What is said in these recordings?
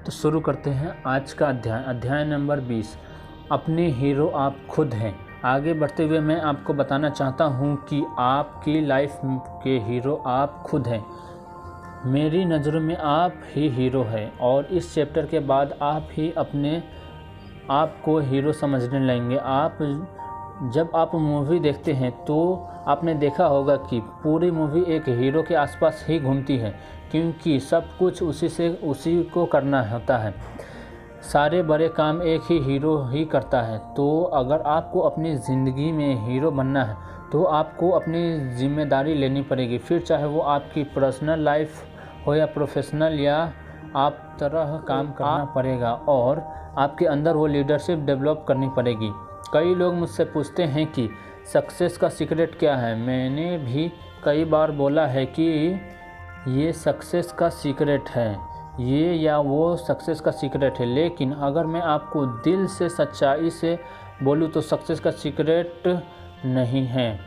तो शुरू करते हैं आज का अध्याय नंबर 20। अपने हीरो आप खुद हैं। आगे बढ़ते हुए मैं आपको बताना चाहता हूं कि आपकी लाइफ के हीरो आप खुद हैं। मेरी नज़रों में आप ही हीरो हैं और इस चैप्टर के बाद आप ही अपने आप को हीरो समझने लगेंगे। जब आप मूवी देखते हैं तो आपने देखा होगा कि पूरी मूवी एक हीरो के आसपास ही घूमती है, क्योंकि सब कुछ उसी को करना होता है। सारे बड़े काम एक ही हीरो ही करता है। तो अगर आपको अपनी ज़िंदगी में हीरो बनना है तो आपको अपनी जिम्मेदारी लेनी पड़ेगी, फिर चाहे वो आपकी पर्सनल लाइफ हो या प्रोफेशनल, या आप तरह काम करना पड़ेगा और आपके अंदर वो लीडरशिप डेवलप करनी पड़ेगी। कई लोग मुझसे पूछते हैं कि सक्सेस का सीक्रेट क्या है। मैंने भी कई बार बोला है कि ये सक्सेस का सीक्रेट है, ये या वो सक्सेस का सीक्रेट है, लेकिन अगर मैं आपको दिल से सच्चाई से बोलूँ तो सक्सेस का सीक्रेट नहीं है।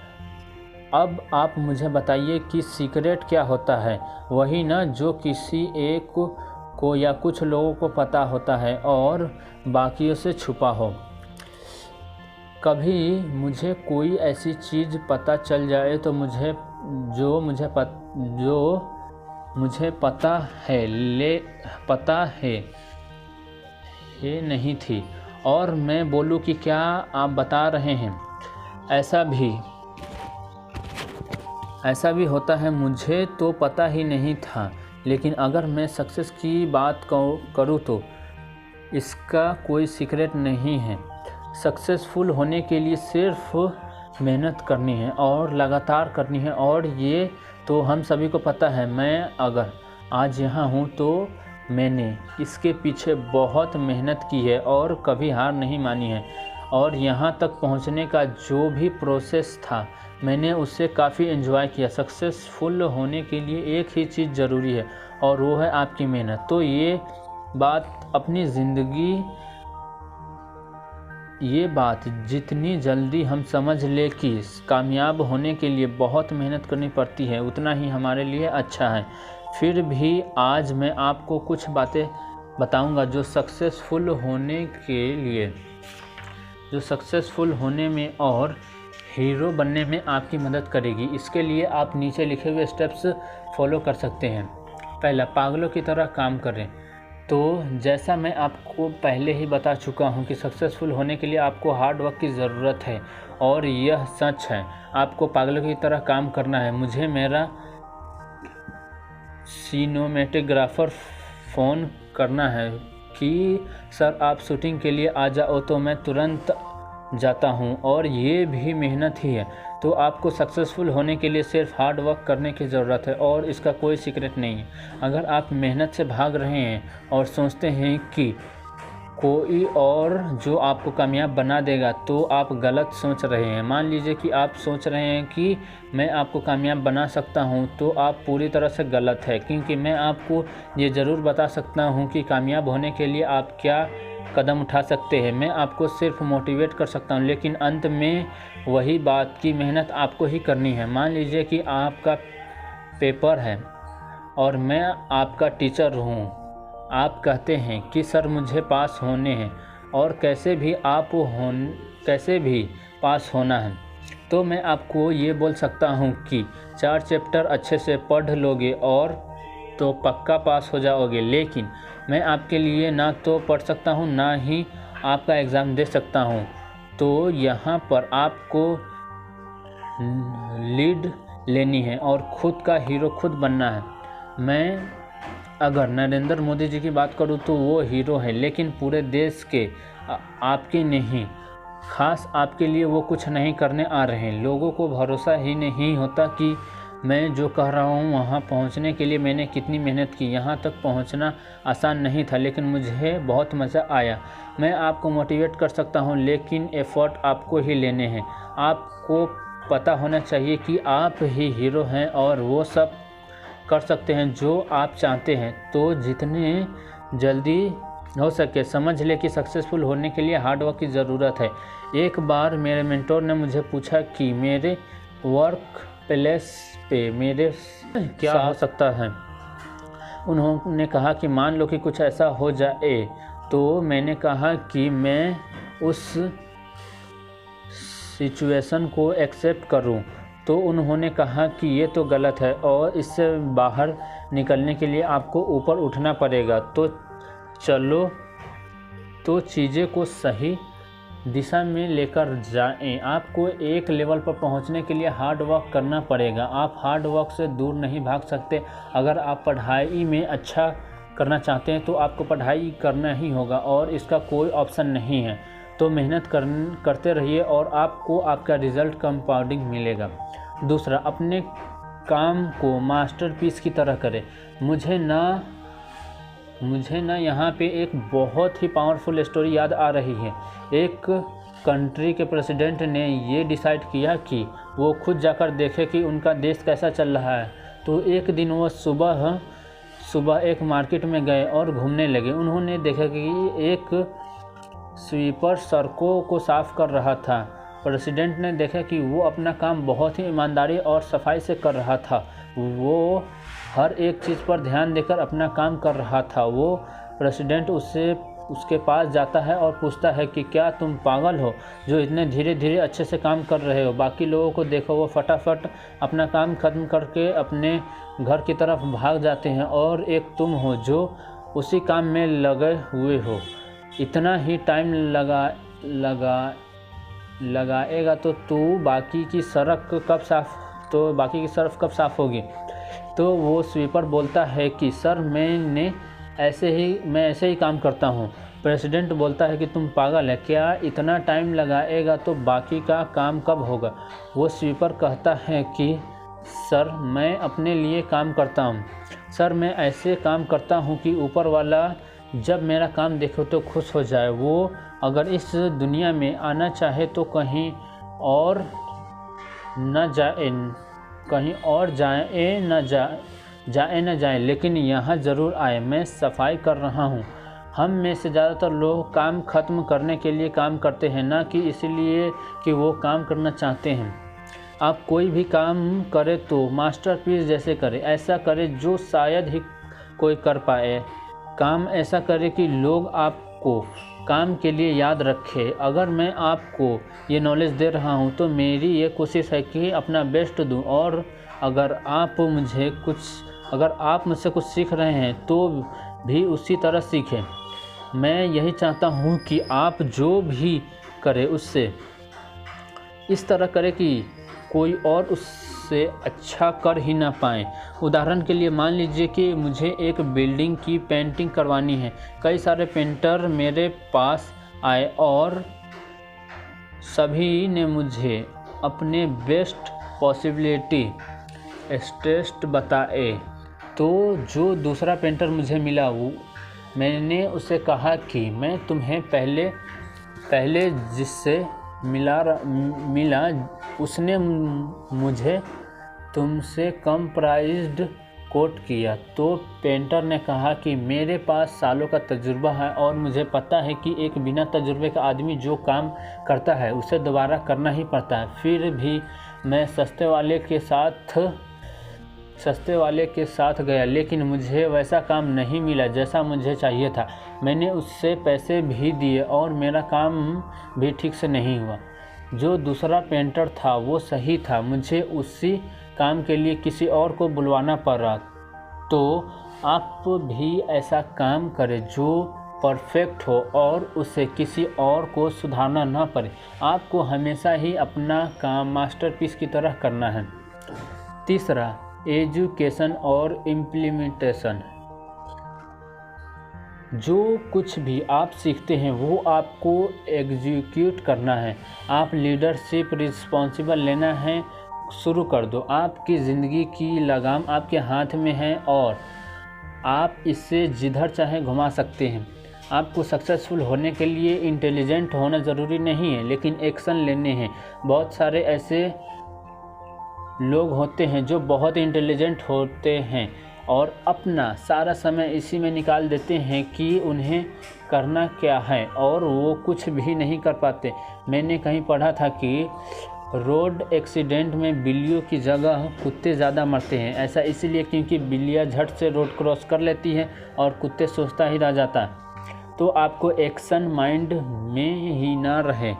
अब आप मुझे बताइए कि सीक्रेट क्या होता है। वही ना जो किसी एक को या कुछ लोगों को पता होता है और बाकियों से छुपा हो। कभी मुझे कोई ऐसी चीज़ पता चल जाए तो जो मुझे पता है ये नहीं थी, और मैं बोलूँ कि क्या आप बता रहे हैं। ऐसा भी होता है। मुझे तो पता ही नहीं था, लेकिन अगर मैं सक्सेस की बात करूँ तो इसका कोई सीक्रेट नहीं है। सक्सेसफुल होने के लिए सिर्फ मेहनत करनी है और लगातार करनी है, और ये तो हम सभी को पता है। मैं अगर आज यहाँ हूँ तो मैंने इसके पीछे बहुत मेहनत की है और कभी हार नहीं मानी है, और यहाँ तक पहुँचने का जो भी प्रोसेस था मैंने उससे काफ़ी एंजॉय किया। सक्सेसफुल होने के लिए एक ही चीज़ ज़रूरी है और वो है आपकी मेहनत। तो ये बात जितनी जल्दी हम समझ ले कि कामयाब होने के लिए बहुत मेहनत करनी पड़ती है, उतना ही हमारे लिए अच्छा है। फिर भी आज मैं आपको कुछ बातें बताऊंगा जो सक्सेसफुल होने में और हीरो बनने में आपकी मदद करेगी। इसके लिए आप नीचे लिखे हुए स्टेप्स फॉलो कर सकते हैं। पहला, पागलों की तरह काम करें। तो जैसा मैं आपको पहले ही बता चुका हूं कि सक्सेसफुल होने के लिए आपको हार्ड वर्क की ज़रूरत है, और यह सच है। आपको पागलों की तरह काम करना है। मुझे मेरा सिनेमेटोग्राफर फ़ोन करना है कि सर आप शूटिंग के लिए आ जाओ, तो मैं तुरंत जाता हूं, और ये भी मेहनत ही है। तो आपको सक्सेसफुल होने के लिए सिर्फ हार्ड वर्क करने की ज़रूरत है, और इसका कोई सीक्रेट नहीं है। अगर आप मेहनत से भाग रहे हैं और सोचते हैं कि कोई और जो आपको कामयाब बना देगा, तो आप गलत सोच रहे हैं। मान लीजिए कि आप सोच रहे हैं कि मैं आपको कामयाब बना सकता हूं, तो आप पूरी तरह से गलत है, क्योंकि मैं आपको ये ज़रूर बता सकता हूं कि कामयाब होने के लिए आप क्या कदम उठा सकते हैं। मैं आपको सिर्फ मोटिवेट कर सकता हूं, लेकिन अंत में वही बात की मेहनत आपको ही करनी है। मान लीजिए कि आपका पेपर है और मैं आपका टीचर हूं। आप कहते हैं कि सर मुझे पास होने हैं, और कैसे भी पास होना है, तो मैं आपको ये बोल सकता हूं कि 4 चैप्टर अच्छे से पढ़ लोगे और तो पक्का पास हो जाओगे। लेकिन मैं आपके लिए ना तो पढ़ सकता हूँ, ना ही आपका एग्ज़ाम दे सकता हूँ। तो यहाँ पर आपको लीड लेनी है और ख़ुद का हीरो खुद बनना है। मैं अगर नरेंद्र मोदी जी की बात करूँ तो वो हीरो है, लेकिन पूरे देश के आपके नहीं, ख़ास आपके लिए वो कुछ नहीं करने आ रहे हैं। लोगों को भरोसा ही नहीं होता कि मैं जो कह रहा हूँ वहाँ पहुँचने के लिए मैंने कितनी मेहनत की। यहाँ तक पहुँचना आसान नहीं था, लेकिन मुझे बहुत मज़ा आया। मैं आपको मोटिवेट कर सकता हूँ, लेकिन एफ़र्ट आपको ही लेने हैं। आपको पता होना चाहिए कि आप ही हीरो हैं और वो सब कर सकते हैं जो आप चाहते हैं। तो जितने जल्दी हो सके समझ ले कि सक्सेसफुल होने के लिए हार्ड वर्क की ज़रूरत है। एक बार मेरे मेंटोर ने मुझे पूछा कि मेरे वर्क प्लेस पे मेरे क्या हो सकता है। उन्होंने कहा कि मान लो कि कुछ ऐसा हो जाए, तो मैंने कहा कि मैं उस सिचुएशन को एक्सेप्ट करूं। तो उन्होंने कहा कि ये तो गलत है और इससे बाहर निकलने के लिए आपको ऊपर उठना पड़ेगा। तो चलो, तो चीज़ें को सही दिशा में लेकर जाएं। आपको एक लेवल पर पहुंचने के लिए हार्ड वर्क करना पड़ेगा। आप हार्ड वर्क से दूर नहीं भाग सकते। अगर आप पढ़ाई में अच्छा करना चाहते हैं तो आपको पढ़ाई करना ही होगा और इसका कोई ऑप्शन नहीं है। तो मेहनत करते रहिए और आपको आपका रिज़ल्ट कंपाउंडिंग मिलेगा। दूसरा, अपने काम को मास्टरपीस की तरह करें। मुझे ना यहाँ पे एक बहुत ही पावरफुल स्टोरी याद आ रही है। एक कंट्री के प्रेसिडेंट ने ये डिसाइड किया कि वो खुद जाकर देखे कि उनका देश कैसा चल रहा है। तो एक दिन वो सुबह एक मार्केट में गए और घूमने लगे। उन्होंने देखा कि एक स्वीपर सड़कों को साफ़ कर रहा था। प्रेसिडेंट ने देखा कि वो अपना काम बहुत ही ईमानदारी और सफाई से कर रहा था। वो हर एक चीज़ पर ध्यान देकर अपना काम कर रहा था। वो प्रेसिडेंट उसके पास जाता है और पूछता है कि क्या तुम पागल हो जो इतने धीरे धीरे अच्छे से काम कर रहे हो? बाकी लोगों को देखो, वो फटाफट अपना काम ख़त्म करके अपने घर की तरफ भाग जाते हैं और एक तुम हो जो उसी काम में लगे हुए हो। इतना ही टाइम लगाएगा तो बाकी की सड़क कब साफ़ होगी? तो वो स्वीपर बोलता है कि सर मैं ऐसे ही काम करता हूँ। प्रेसिडेंट बोलता है कि तुम पागल है क्या? इतना टाइम लगाएगा तो बाकी का काम कब होगा? वो स्वीपर कहता है कि सर मैं अपने लिए काम करता हूँ। सर मैं ऐसे काम करता हूँ कि ऊपर वाला जब मेरा काम देखे तो खुश हो जाए। वो अगर इस दुनिया में आना चाहे तो कहीं और जाए न जाए लेकिन यहाँ ज़रूर आए। मैं सफाई कर रहा हूँ। हम में से ज़्यादातर लोग काम ख़त्म करने के लिए काम करते हैं, ना कि इसलिए कि वो काम करना चाहते हैं। आप कोई भी काम करें तो मास्टरपीस जैसे करें। ऐसा करें जो शायद ही कोई कर पाए। काम ऐसा करें कि लोग आपको काम के लिए याद रखें। अगर मैं आपको ये नॉलेज दे रहा हूँ तो मेरी ये कोशिश है कि अपना बेस्ट दूँ, और अगर आप मुझसे कुछ सीख रहे हैं तो भी उसी तरह सीखें। मैं यही चाहता हूँ कि आप जो भी करें उससे इस तरह करें कि कोई और उससे अच्छा कर ही ना पाए। उदाहरण के लिए मान लीजिए कि मुझे एक बिल्डिंग की पेंटिंग करवानी है। कई सारे पेंटर मेरे पास आए और सभी ने मुझे अपने बेस्ट पॉसिबिलिटी स्टेस्ट बताए। तो जो दूसरा पेंटर मुझे मिला मैंने उसे कहा कि मैं तुम्हें पहले जिससे मिला उसने मुझे तुमसे कम प्राइस्ड कोट किया। तो पेंटर ने कहा कि मेरे पास सालों का तजुर्बा है और मुझे पता है कि एक बिना तजुर्बे का आदमी जो काम करता है उसे दोबारा करना ही पड़ता है। फिर भी मैं सस्ते वाले के साथ गया, लेकिन मुझे वैसा काम नहीं मिला जैसा मुझे चाहिए था। मैंने उससे पैसे भी दिए और मेरा काम भी ठीक से नहीं हुआ। जो दूसरा पेंटर था वो सही था, मुझे उसी काम के लिए किसी और को बुलवाना पड़ा। तो आप भी ऐसा काम करें जो परफेक्ट हो और उसे किसी और को सुधारना ना पड़े। आपको हमेशा ही अपना काम मास्टरपीस की तरह करना है। तीसरा, एजुकेशन और इम्प्लीमेंटेशन। जो कुछ भी आप सीखते हैं वो आपको एग्जीक्यूट करना है। आप लीडरशिप रिस्पॉन्सिबल लेना है, शुरू कर दो। आपकी ज़िंदगी की लगाम आपके हाथ में है और आप इसे जिधर चाहे घुमा सकते हैं। आपको सक्सेसफुल होने के लिए इंटेलिजेंट होना ज़रूरी नहीं है, लेकिन एक्शन लेने हैं। बहुत सारे ऐसे लोग होते हैं जो बहुत इंटेलिजेंट होते हैं और अपना सारा समय इसी में निकाल देते हैं कि उन्हें करना क्या है, और वो कुछ भी नहीं कर पाते। मैंने कहीं पढ़ा था कि रोड एक्सीडेंट में बिल्लियों की जगह कुत्ते ज़्यादा मरते हैं। ऐसा इसलिए क्योंकि बिल्लियाँ झट से रोड क्रॉस कर लेती हैं और कुत्ते सोचता ही रह जाता है। तो आपको एक्शन माइंड में ही ना रहे,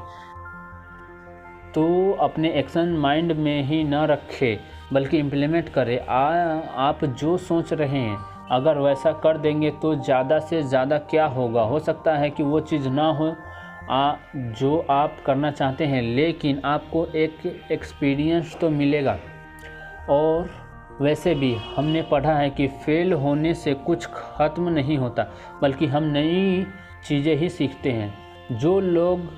तो अपने एक्शन माइंड में ही ना रखें बल्कि इम्प्लीमेंट करें। आप जो सोच रहे हैं अगर वैसा कर देंगे तो ज़्यादा से ज़्यादा क्या होगा, हो सकता है कि वो चीज़ ना हो जो आप करना चाहते हैं, लेकिन आपको एक एक्सपीरियंस तो मिलेगा। और वैसे भी हमने पढ़ा है कि फेल होने से कुछ ख़त्म नहीं होता बल्कि हम नई चीज़ें ही सीखते हैं। जो लोग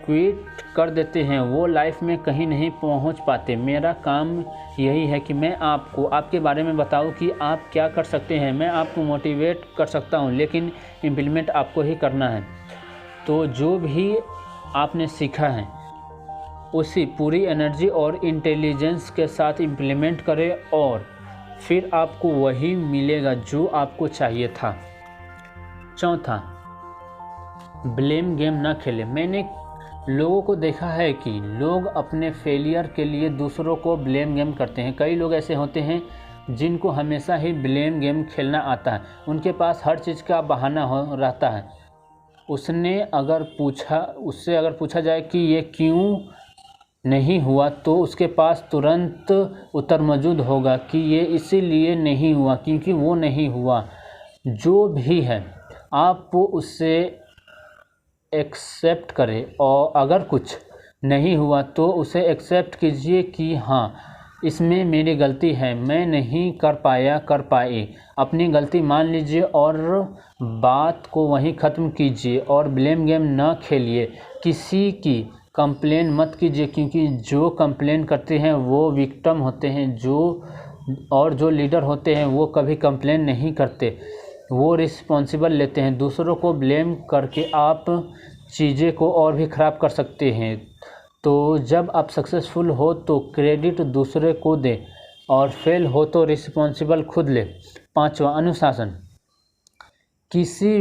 क्विट कर देते हैं वो लाइफ में कहीं नहीं पहुंच पाते। मेरा काम यही है कि मैं आपको आपके बारे में बताऊं कि आप क्या कर सकते हैं। मैं आपको मोटिवेट कर सकता हूं, लेकिन इम्प्लीमेंट आपको ही करना है। तो जो भी आपने सीखा है उसी पूरी एनर्जी और इंटेलिजेंस के साथ इम्प्लीमेंट करें और फिर आपको वही मिलेगा जो आपको चाहिए था। चौथा, ब्लेम गेम ना खेलें। मैंने लोगों को देखा है कि लोग अपने फेलियर के लिए दूसरों को ब्लेम गेम करते हैं। कई लोग ऐसे होते हैं जिनको हमेशा ही ब्लेम गेम खेलना आता है। उनके पास हर चीज़ का बहाना रहता है। उससे अगर पूछा जाए कि ये क्यों नहीं हुआ तो उसके पास तुरंत उत्तर मौजूद होगा कि ये इसीलिए नहीं हुआ क्योंकि वो नहीं हुआ। जो भी है आप उससे एक्सेप्ट करें और अगर कुछ नहीं हुआ तो उसे एक्सेप्ट कीजिए कि हाँ, इसमें मेरी गलती है, मैं नहीं कर पाए। अपनी गलती मान लीजिए और बात को वहीं ख़त्म कीजिए और ब्लेम गेम ना खेलिए। किसी की कंप्लेन मत कीजिए क्योंकि जो कंप्लेन करते हैं वो विक्टिम होते हैं। जो लीडर होते हैं वो कभी कंप्लेन नहीं करते, वो रिस्पॉन्सिबल लेते हैं। दूसरों को ब्लेम करके आप चीज़ें को और भी ख़राब कर सकते हैं। तो जब आप सक्सेसफुल हो तो क्रेडिट दूसरे को दें और फेल हो तो रिस्पॉन्सिबल खुद ले। पांचवा, अनुशासन। किसी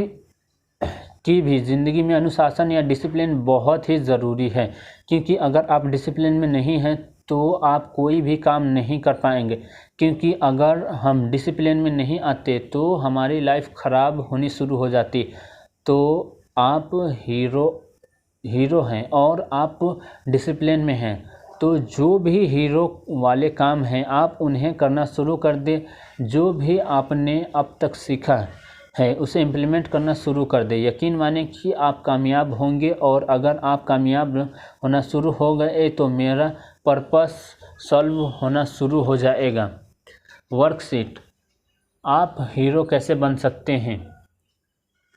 की भी ज़िंदगी में अनुशासन या डिसिप्लिन बहुत ही ज़रूरी है, क्योंकि अगर आप डिसिप्लिन में नहीं हैं तो आप कोई भी काम नहीं कर पाएंगे। क्योंकि अगर हम डिसिप्लिन में नहीं आते तो हमारी लाइफ ख़राब होनी शुरू हो जाती। तो आप हीरो हैं और आप डिसिप्लिन में हैं, तो जो भी हीरो वाले काम हैं आप उन्हें करना शुरू कर दें। जो भी आपने अब तक सीखा है उसे इम्प्लीमेंट करना शुरू कर दें। यकीन माने कि आप कामयाब होंगे। और अगर आप कामयाब होना शुरू हो गए तो मेरा पर्पस सॉल्व होना शुरू हो जाएगा। वर्कशीट, आप हीरो कैसे बन सकते हैं।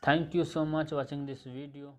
Thank you so much watching this video.